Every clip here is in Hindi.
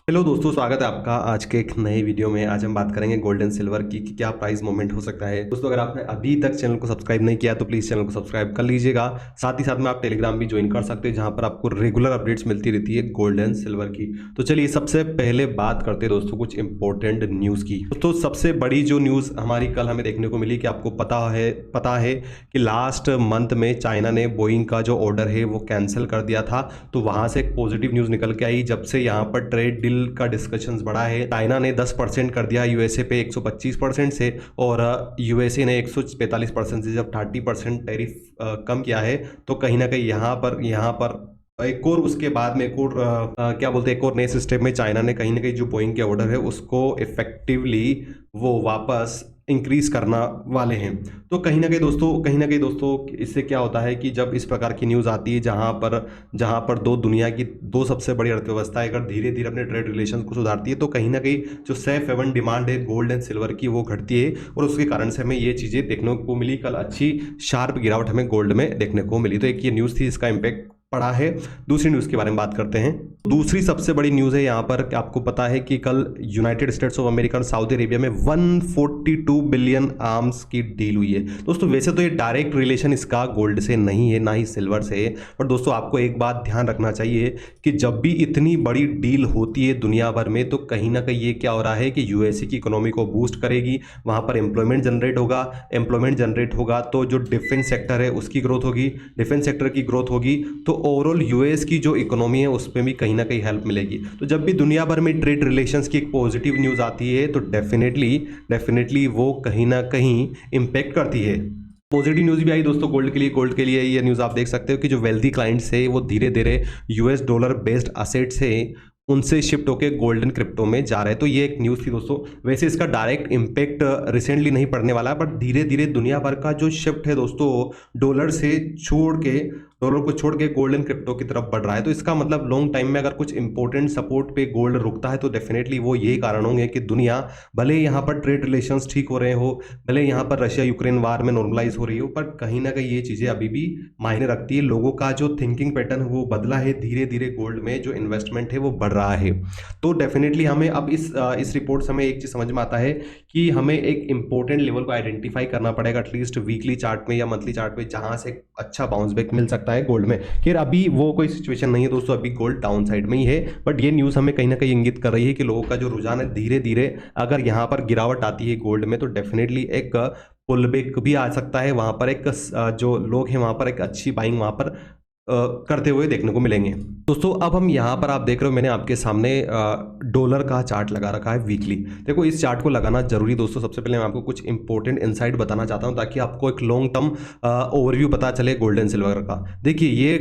हेलो दोस्तों, स्वागत है आपका आज के एक नए वीडियो में। आज हम बात करेंगे गोल्ड एंड सिल्वर की कि क्या प्राइस मूवमेंट हो सकता है। दोस्तों, अगर आपने अभी तक चैनल को सब्सक्राइब नहीं किया तो प्लीज़ चैनल को सब्सक्राइब कर लीजिएगा। साथ ही साथ में आप टेलीग्राम भी ज्वाइन कर सकते हैं, जहां पर आपको रेगुलर अपडेट्स मिलती रहती है गोल्ड एंड सिल्वर की। तो चलिए सबसे पहले बात करते हैं दोस्तों कुछ इंपॉर्टेंट न्यूज़ की। दोस्तों, सबसे बड़ी जो न्यूज़ हमारी कल हमें देखने को मिली कि आपको पता है कि लास्ट मंथ में चाइना ने बोइंग का जो ऑर्डर है वो कैंसिल कर दिया था। तो वहां से एक पॉजिटिव न्यूज़ निकल के आई। जब से यहाँ पर ट्रेड डील का डिस्कशन बढ़ा है, चाइना ने 10% कर दिया यूएसए पे 125% से, और यूएसए ने 145% से जब 30% टैरिफ कम किया है, तो कहीं ना कहीं यहाँ पर एक और उसके बाद में एक और क्या बोलते हैं, एक और नए सिस्टम में चाइना ने कहीं ना कहीं जो बोइंग के ऑर्डर है उसको इफेक्टिवली वो वापस इंक्रीज करना वाले हैं। तो कहीं ना कहीं दोस्तों इससे क्या होता है कि जब इस प्रकार की न्यूज़ आती है जहां पर दो दुनिया की दो सबसे बड़ी अर्थव्यवस्थाएं अगर धीरे धीरे अपने ट्रेड रिलेशन को सुधारती है, तो कहीं ना कहीं जो सेफ हेवन डिमांड है गोल्ड एंड सिल्वर की वो घटती है, और उसके कारण से हमें ये चीज़ें देखने को मिली। कल अच्छी शार्प गिरावट हमें गोल्ड में देखने को मिली। तो एक ये न्यूज़ थी, इसका इम्पैक्ट पड़ा है। दूसरी न्यूज़ के बारे में बात करते हैं। दूसरी सबसे बड़ी न्यूज़ है यहाँ पर, आपको पता है कि कल यूनाइटेड स्टेट्स ऑफ अमेरिका और सऊदी अरेबिया में 142 बिलियन आर्म्स की डील हुई है। दोस्तों, वैसे तो ये डायरेक्ट रिलेशन इसका गोल्ड से नहीं है, ना ही सिल्वर से है, पर दोस्तों आपको एक बात ध्यान रखना चाहिए कि जब भी इतनी बड़ी डील होती है दुनिया भर में, तो कहीं ना कहीं ये क्या हो रहा है कि यूएसए की इकोनॉमी को बूस्ट करेगी, वहाँ पर एम्प्लॉयमेंट जनरेट होगा तो जो डिफेंस सेक्टर है उसकी ग्रोथ होगी, डिफेंस सेक्टर की ग्रोथ होगी तो ओवरऑल यूएस की जो इकोनॉमी है उस पर भी कहीं ना कहीं हेल्प मिलेगी। तो जब भी दुनिया भर में ट्रेड रिलेशंस की एक पॉजिटिव न्यूज़ आती है तो डेफिनेटली वो कहीं ना कहीं इम्पेक्ट करती है। पॉजिटिव न्यूज़ भी आई दोस्तों गोल्ड के लिए ये न्यूज़ आप देख सकते हो कि जो वेल्दी क्लाइंट्स है वो धीरे धीरे यूएस डॉलर बेस्ड असेट्स है उनसे शिफ्ट होकर गोल्डन क्रिप्टो में जा रहे हैं। तो ये एक न्यूज़ थी दोस्तों। वैसे इसका डायरेक्ट इम्पैक्ट रिसेंटली नहीं पड़ने वाला है, बट धीरे धीरे दुनिया भर का जो शिफ्ट है दोस्तों डॉलर को छोड़ के गोल्डन क्रिप्टो की तरफ बढ़ रहा है। तो इसका मतलब लॉन्ग टाइम में अगर कुछ इंपॉर्टेंट सपोर्ट पे गोल्ड रुकता है तो डेफिनेटली वो यही कारण होंगे कि दुनिया भले यहाँ पर ट्रेड रिलेशंस ठीक हो रहे हो, भले यहाँ पर रशिया यूक्रेन वार में नॉर्मलाइज हो रही हो, पर कहीं ना कहीं ये चीज़ें अभी भी मायने रखती है। लोगों का जो थिंकिंग पैटर्न है वो बदला है, धीरे धीरे गोल्ड में जो इन्वेस्टमेंट है वो बढ़ रहा है। तो डेफिनेटली हमें अब इस रिपोर्ट से हमें एक चीज़ समझ में आता है कि हमें एक इंपॉर्टेंट लेवल को आइडेंटिफाई करना पड़ेगा एटलीस्ट वीकली चार्ट में या मंथली चार्ट में, जहां से अच्छा बाउंस बैक मिल सकता है गोल्ड में। खैर अभी वो कोई सिचुएशन नहीं है दोस्तों, अभी गोल्ड डाउन साइड में ही है, बट ये न्यूज़ हमें कहीं ना कहीं इंगित कर रही है कि लोगों का जो रुझान है धीरे धीरे अगर यहाँ पर गिरावट आती है गोल्ड में तो डेफिनेटली एक पुल बैक भी आ सकता है। वहां पर एक जो लोग हैं वहां पर एक अच्छी बाइंग वहां पर करते हुए देखने को मिलेंगे। दोस्तों, अब हम यहाँ पर आप देख रहे हो मैंने आपके सामने डॉलर का चार्ट लगा रखा है वीकली। देखो, इस चार्ट को लगाना जरूरी दोस्तों। सबसे पहले मैं आपको कुछ इंपॉर्टेंट इनसाइट बताना चाहता हूँ ताकि आपको एक लॉन्ग टर्म ओवरव्यू पता चले गोल्ड एंड सिल्वर का। देखिए, ये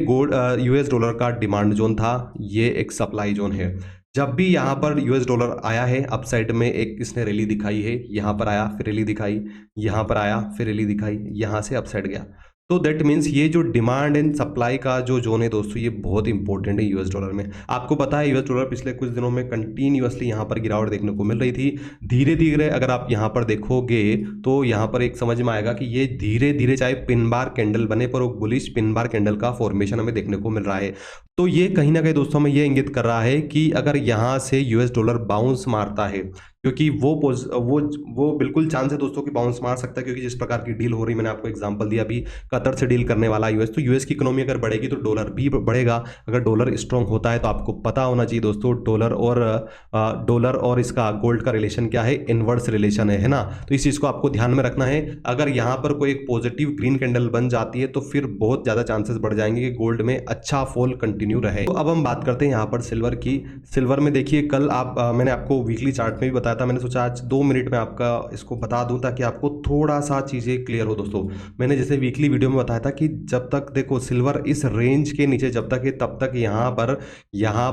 यूएस डॉलर का डिमांड जोन था, ये एक सप्लाई जोन है। जब भी यहाँ पर यूएस डॉलर आया है अप साइड में एक इसने रैली दिखाई है, यहाँ पर आया फिर रैली दिखाई, यहाँ पर आया फिर रैली दिखाई, यहाँ से अप साइड गया। तो दैट मीन्स ये जो डिमांड एंड सप्लाई का जो जोन है दोस्तों ये बहुत इंपॉर्टेंट है यूएस डॉलर में। आपको पता है यूएस डॉलर पिछले कुछ दिनों में कंटिन्यूअसली यहाँ पर गिरावट देखने को मिल रही थी। धीरे धीरे अगर आप यहाँ पर देखोगे तो यहाँ पर एक समझ में आएगा कि ये धीरे धीरे चाहे पिन बार कैंडल बने पर वो बुलिश पिन बार कैंडल का फॉर्मेशन हमें देखने को मिल रहा है। तो ये कहीं ना कहीं दोस्तों हमें ये इंगित कर रहा है कि अगर यहाँ से यूएस डॉलर बाउंस मारता है, क्योंकि वो बिल्कुल चांस है दोस्तों कि बाउंस मार सकता है, क्योंकि जिस प्रकार की डील हो रही, मैंने आपको एग्जांपल दिया अभी कतर से डील करने वाला यूएस, तो यूएस की इकोनॉमी अगर बढ़ेगी तो डॉलर भी बढ़ेगा। अगर डॉलर स्ट्रांग होता है तो आपको पता होना चाहिए दोस्तों डॉलर और इसका गोल्ड का रिलेशन क्या है, इनवर्स रिलेशन है ना। तो इस चीज़ को आपको ध्यान में रखना है। अगर यहाँ पर कोई एक पॉजिटिव ग्रीन कैंडल बन जाती है तो फिर बहुत ज़्यादा चांसेस बढ़ जाएंगे कि गोल्ड में अच्छा फॉल कंटिन्यू रहे। तो अब हम बात करते हैं यहाँ पर सिल्वर की। सिल्वर में देखिए कल मैंने आपको वीकली चार्ट में भी बताया था, मैंने सोचा आज 2 मिनट में आपका इसको बता दूं ताकि आपको थोड़ा सा चीज़ें क्लियर हो दोस्तों। मैंने जैसे वीकली वीडियो में बताया था कि जब तक देखो सिल्वर इस रेंज के नीचे जब तक है तब तक यहाँ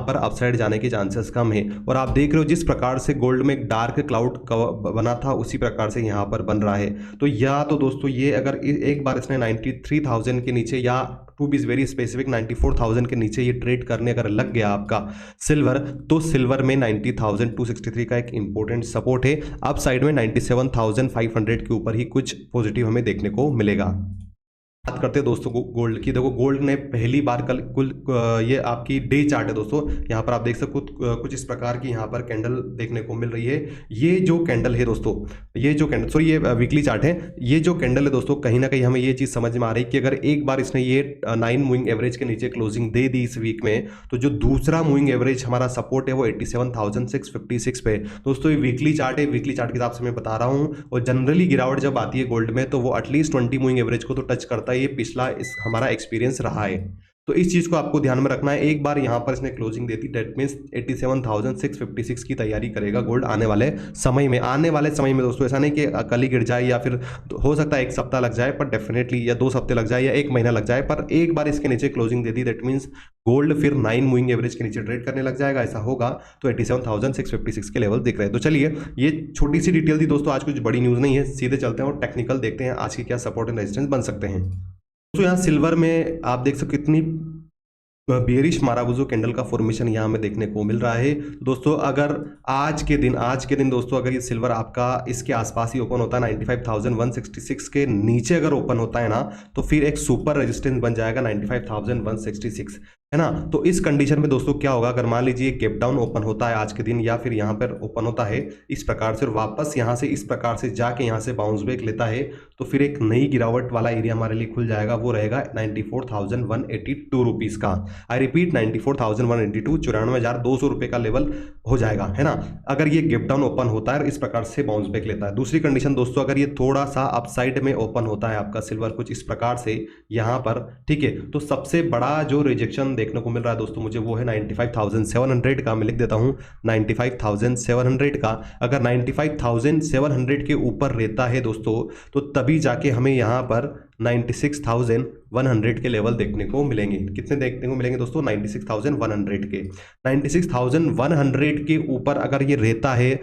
पर अपसाइड जाने के चांसेस कम है। और आप देख रहे हो जिस प्रकार से गोल्ड में एक डार्क क्लाउड बना था उसी प्रकार से यहाँ पर बन रहा है। तो या तो दोस्तों ये अगर एक बार इसने 93,000 के नीचे या टू बी वेरी स्पेसिफिक 94,000 के नीचे ये ट्रेड करने अगर लग गया आपका सिल्वर, तो सिल्वर में 90,263 का एक इंपॉर्टेंट सपोर्ट है। अप साइड में 97,500 के ऊपर ही कुछ पॉजिटिव हमें देखने को मिलेगा। बात करते हैं दोस्तों गोल्ड की। देखो गोल्ड ने पहली बार कल ये आपकी डे चार्ट है दोस्तों, यहाँ पर आप देख सकते हो कुछ इस प्रकार की यहाँ पर कैंडल देखने को मिल रही है। ये जो कैंडल है दोस्तों, ये जो कैंडल सॉरी ये वीकली चार्ट है, ये जो कैंडल है दोस्तों कहीं ना कहीं हमें ये चीज़ समझ में आ रही है कि अगर एक बार इसने ये 9 मूविंग एवरेज के नीचे क्लोजिंग दे दी इस वीक में, तो जो दूसरा मूविंग एवरेज हमारा सपोर्ट है वो 87,656 पे। दोस्तों ये वीकली चार्ट है, वीकली चार्ट के हिसाब से मैं बता रहा हूँ, और जनरली गिरावट जब आती है गोल्ड में तो वो एटलीस्ट 20 मूविंग एवरेज को तो टच करता है। ये पिछला इस हमारा एक्सपीरियंस रहा है, तो इस चीज को आपको ध्यान में रखना है। एक बार यहां पर इसने क्लोजिंग देती, दैट मींस 87,656 की तैयारी करेगा गोल्ड आने वाले समय में। आने वाले समय में दोस्तों ऐसा नहीं कि कल ही गिर जाए या फिर हो सकता है एक सप्ताह लग जाए, पर डेफिनेटली या 2 हफ्ते लग जाए या 1 महीना लग जाए, पर एक बार इसके नीचे क्लोजिंग देती दैट मींस गोल्ड फिर 9 मूविंग एवरेज के नीचे ट्रेड करने लग जाएगा। ऐसा होगा तो 87,656 के लेवल दिख रहे हैं। तो चलिए ये छोटी सी डिटेल थी दोस्तों, आज कुछ बड़ी न्यूज़ नहीं है, सीधे चलते हैं और टेक्निकल देखते हैं आज की क्या सपोर्ट एंड रेजिस्टेंस बन सकते हैं। दोस्तों यहाँ सिल्वर में आप देख सकते कितनी बेरिश माराबुजो कैंडल का फॉर्मेशन यहाँ हमें देखने को मिल रहा है। दोस्तों अगर आज के दिन दोस्तों अगर ये सिल्वर आपका इसके आसपास ही ओपन होता है 95,166 के नीचे अगर ओपन होता है ना, तो फिर एक सुपर रेजिस्टेंस बन जाएगा 95,166, है ना। तो इस कंडीशन में दोस्तों क्या होगा, अगर मान लीजिए गैप डाउन ओपन होता है आज के दिन या फिर यहाँ पर ओपन होता है इस प्रकार से और वापस यहाँ से इस प्रकार से जाके यहाँ से बाउंस बैक लेता है, तो फिर एक नई गिरावट वाला एरिया हमारे लिए खुल जाएगा, वो रहेगा 94,182 रुपीज़ का। आई रिपीट 94,182, 94,200 रुपये का लेवल हो जाएगा, है ना, अगर ये गैप डाउन ओपन होता है और इस प्रकार से बाउंस बैक लेता है। दूसरी कंडीशन दोस्तों, अगर ये थोड़ा सा अपसाइड में ओपन होता है आपका सिल्वर कुछ इस प्रकार से यहाँ पर, ठीक है, तो सबसे बड़ा जो रिजेक्शन देखने को मिल रहा है दोस्तों मुझे वो है 95,700 का। मैं लिख देता हूँ 95,700 का। अगर 95,700 के ऊपर रहता है दोस्तों तो तभी जाके हमें यहाँ पर 96,100 के लेवल देखने को मिलेंगे। कितने देखने को मिलेंगे दोस्तों? 96,100 के। 96,100 के ऊपर अगर ये रहता है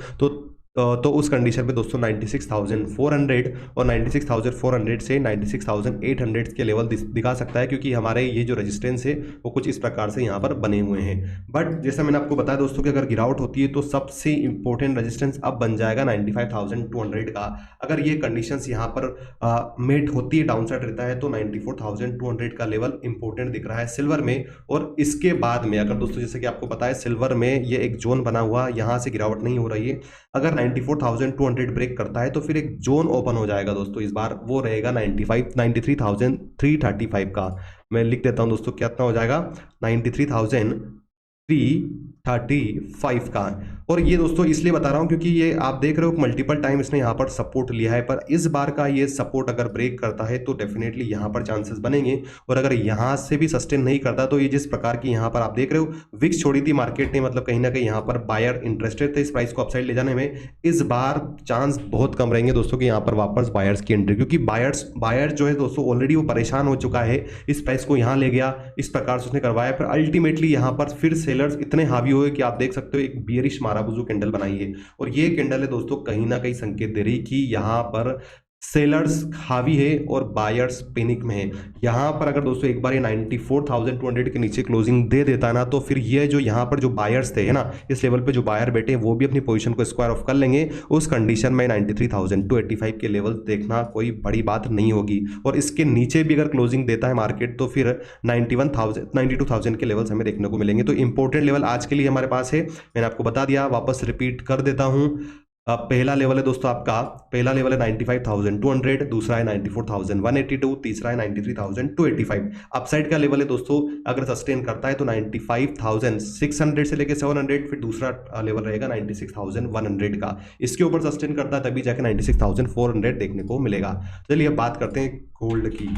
तो उस कंडीशन में दोस्तों 96,400 और 96,400 से 96,800 के लेवल दिखा सकता है, क्योंकि हमारे ये जो रेजिस्टेंस है वो कुछ इस प्रकार से यहाँ पर बने हुए हैं। बट जैसा मैंने आपको बताया दोस्तों कि अगर गिरावट होती है तो सबसे इंपॉर्टेंट रेजिस्टेंस अब बन जाएगा 95,200 का। अगर ये कंडीशंस यहाँ पर मेट होती है, डाउन साइड रहता है, तो 94,200 का लेवल इंपॉर्टेंट दिख रहा है सिल्वर में। और इसके बाद में अगर दोस्तों जैसे कि आपको पता है सिल्वर में ये एक जोन बना हुआ, यहाँ से गिरावट नहीं हो रही है, अगर 94,200 ब्रेक करता है तो फिर एक जोन ओपन हो जाएगा दोस्तों इस बार, वो रहेगा 93,335 का। मैं लिख देता हूं दोस्तों कितना हो जाएगा, 93,335 का। और ये दोस्तों इसलिए बता रहा हूं क्योंकि ये आप देख रहे हो मल्टीपल टाइम इसने यहाँ पर सपोर्ट लिया है, पर इस बार का ये सपोर्ट अगर ब्रेक करता है तो डेफिनेटली यहाँ पर चांसेस बनेंगे। और अगर यहाँ से भी सस्टेन नहीं करता तो ये जिस प्रकार की यहाँ पर आप देख रहे हो विक्स छोड़ी थी मार्केट ने, मतलब कहीं ना कहीं यहाँ पर बायर इंटरेस्टेड थे इस प्राइस को अपसाइड ले जाने में। इस बार चांस बहुत कम रहेंगे दोस्तों कि यहाँ पर वापस बायर्स की एंट्री, क्योंकि बायर जो है दोस्तों ऑलरेडी वो परेशान हो चुका है, इस प्राइस को यहाँ ले गया, इस प्रकार से उसने करवाया, पर अल्टीमेटली यहाँ पर फिर सेलर्स इतने हावी हुए कि आप देख सकते हो एक बियरिश माराबुजू कैंडल बनाई है। और ये कैंडल है दोस्तों कहीं ना कहीं संकेत दे रही कि यहाँ पर सेलर्स हावी है और बायर्स पैनिक में है। यहाँ पर अगर दोस्तों एक बार ये 94,200 के नीचे क्लोजिंग दे देता है ना, तो फिर ये जो यहाँ पर जो बायर्स थे, है ना, इस लेवल पे जो बायर बैठे हैं वो भी अपनी पोजीशन को स्क्वायर ऑफ कर लेंगे। उस कंडीशन में 93,285 के लेवल देखना कोई बड़ी बात नहीं होगी। और इसके नीचे भी अगर क्लोजिंग देता है मार्केट तो फिर 92,000 के लेवल्स हमें देखने को मिलेंगे। तो इंपॉर्टेंट लेवल आज के लिए हमारे पास है, मैंने आपको बता दिया, वापस रिपीट कर देता हूँ। पहला लेवल है दोस्तों आपका, पहला लेवल है 95,200, दूसरा है 94,182, तीसरा है 93,285। अपसाइड का लेवल है दोस्तों अगर सस्टेन करता है तो 95,600 से लेकर 700, फिर दूसरा लेवल रहेगा 96,100 का। इसके ऊपर सस्टेन करता है तभी जाके 96,400 देखने को मिलेगा। चलिए अब बात करते हैं गोल्ड की।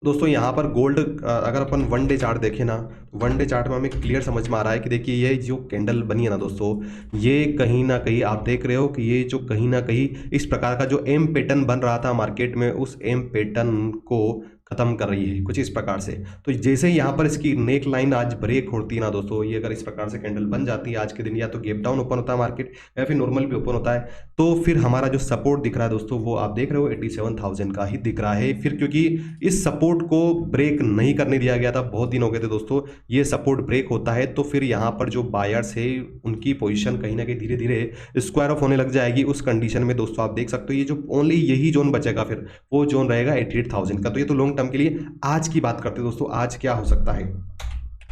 दोस्तों यहाँ पर गोल्ड अगर अपन वन डे चार्ट देखें ना, वन डे चार्ट में हमें क्लियर समझ में आ रहा है कि देखिए ये जो कैंडल बनी है ना दोस्तों, ये कहीं ना कहीं आप देख रहे हो कि ये जो कहीं ना कहीं इस प्रकार का जो एम पैटर्न बन रहा था मार्केट में, उस एम पैटर्न को खत्म कर रही है कुछ इस प्रकार से। तो जैसे ही यहाँ पर इसकी नेक लाइन आज ब्रेक होती है ना दोस्तों, ये अगर इस प्रकार से कैंडल बन जाती है आज के दिन, या तो गैप डाउन ओपन होता है मार्केट या फिर नॉर्मल भी ओपन होता है, तो फिर हमारा जो सपोर्ट दिख रहा है दोस्तों वो आप देख रहे हो 87,000 का ही दिख रहा है। फिर क्योंकि इस सपोर्ट को ब्रेक नहीं करने दिया गया था, बहुत दिन हो गए थे दोस्तों, ये सपोर्ट ब्रेक होता है तो फिर यहाँ पर जो बायर्स है उनकी पोजीशन कहीं ना कहीं धीरे धीरे स्क्वायर ऑफ होने लग जाएगी। उस कंडीशन में दोस्तों आप देख सकते हो ये जो ओनली यही जोन बचेगा, फिर वो जोन रहेगा 88,000 का। तो ये तो लॉन्ग टर्म के लिए आज की बात करते हैं दोस्तों, आज क्या हो सकता है।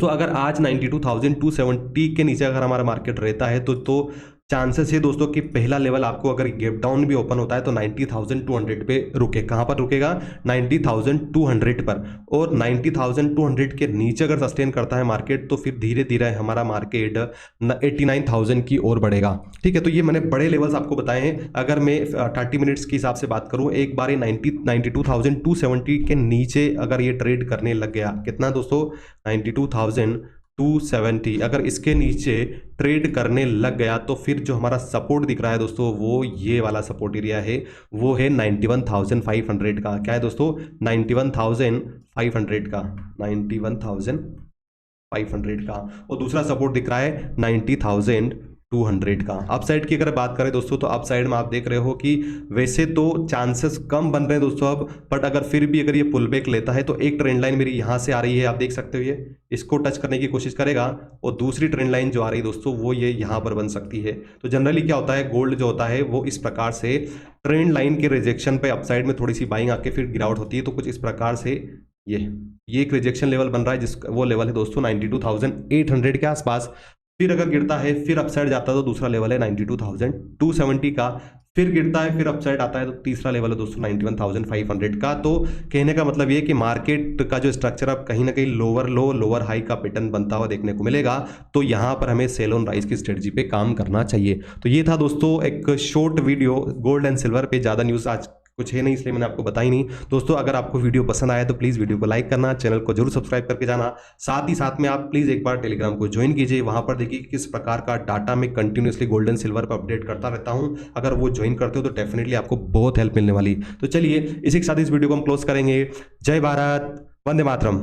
तो अगर आज 92,270 के नीचे अगर हमारा मार्केट रहता है तो चांसेस है दोस्तों कि पहला लेवल आपको अगर गैप डाउन भी ओपन होता है तो 90,200 पे रुके। कहां पर रुकेगा? 90,200 पर। और 90,200 के नीचे अगर सस्टेन करता है मार्केट तो फिर धीरे धीरे हमारा मार्केट 89,000 की ओर बढ़ेगा। ठीक है, तो ये मैंने बड़े लेवल्स आपको बताए हैं। अगर मैं 30 मिनट्स के हिसाब से बात करूं, एक बार 92,270 के नीचे अगर ये ट्रेड करने लग गया, कितना दोस्तों? 92,270 अगर इसके नीचे ट्रेड करने लग गया तो फिर जो हमारा सपोर्ट दिख रहा है दोस्तों वो ये वाला सपोर्ट एरिया है, वो है 91,500 का। क्या है दोस्तों? 91,500 का, 91,500 का। और दूसरा सपोर्ट दिख रहा है 90,200 का। अपसाइड की अगर बात करें दोस्तों तो अपसाइड में आप देख रहे हो कि वैसे तो चांसेस कम बन रहे हैं दोस्तों अब, बट अगर फिर भी अगर ये पुल बैक लेता है तो एक ट्रेंड लाइन मेरी यहाँ से आ रही है, आप देख सकते हो, ये इसको टच करने की कोशिश करेगा और दूसरी ट्रेंड लाइन जो आ रही है दोस्तों वो ये यहाँ पर बन सकती है। तो जनरली क्या होता है, गोल्ड जो होता है वो इस प्रकार से ट्रेंड लाइन के रिजेक्शन पे अपसाइड में थोड़ी सी बाइंग आके फिर गिरावट होती है। तो कुछ इस प्रकार से ये एक रिजेक्शन लेवल बन रहा है, जिस वो लेवल है दोस्तों 92,800 के आसपास। फिर अगर गिरता है फिर अपसाइड जाता है तो दूसरा लेवल है 92,270 का। फिर गिरता है फिर अपसाइड आता है तो तीसरा लेवल है दोस्तों 91,500 का। तो कहने का मतलब ये कि मार्केट का जो स्ट्रक्चर अब कहीं ना कहीं लोअर लो लोअर हाई का पैटर्न बनता हुआ देखने को मिलेगा। तो यहाँ पर हमें सेल ऑन राइज की स्ट्रेटजी पे काम करना चाहिए। तो ये था दोस्तों एक short video gold and silver पे। ज़्यादा न्यूज़ आज कुछ है नहीं इसलिए मैंने आपको बताई नहीं। दोस्तों अगर आपको वीडियो पसंद आया तो प्लीज़ वीडियो को लाइक करना, चैनल को जरूर सब्सक्राइब करके जाना। साथ ही साथ में आप प्लीज़ एक बार टेलीग्राम को ज्वाइन कीजिए, वहां पर देखिए किस प्रकार का डाटा मैं कंटिन्यूसली गोल्डन सिल्वर पर अपडेट करता रहता हूं। अगर वो ज्वाइन करते हो तो डेफिनेटली आपको बहुत हेल्प मिलने वाली। तो चलिए इसी के साथ इस वीडियो को हम क्लोज करेंगे। जय भारत, वंदे मातरम।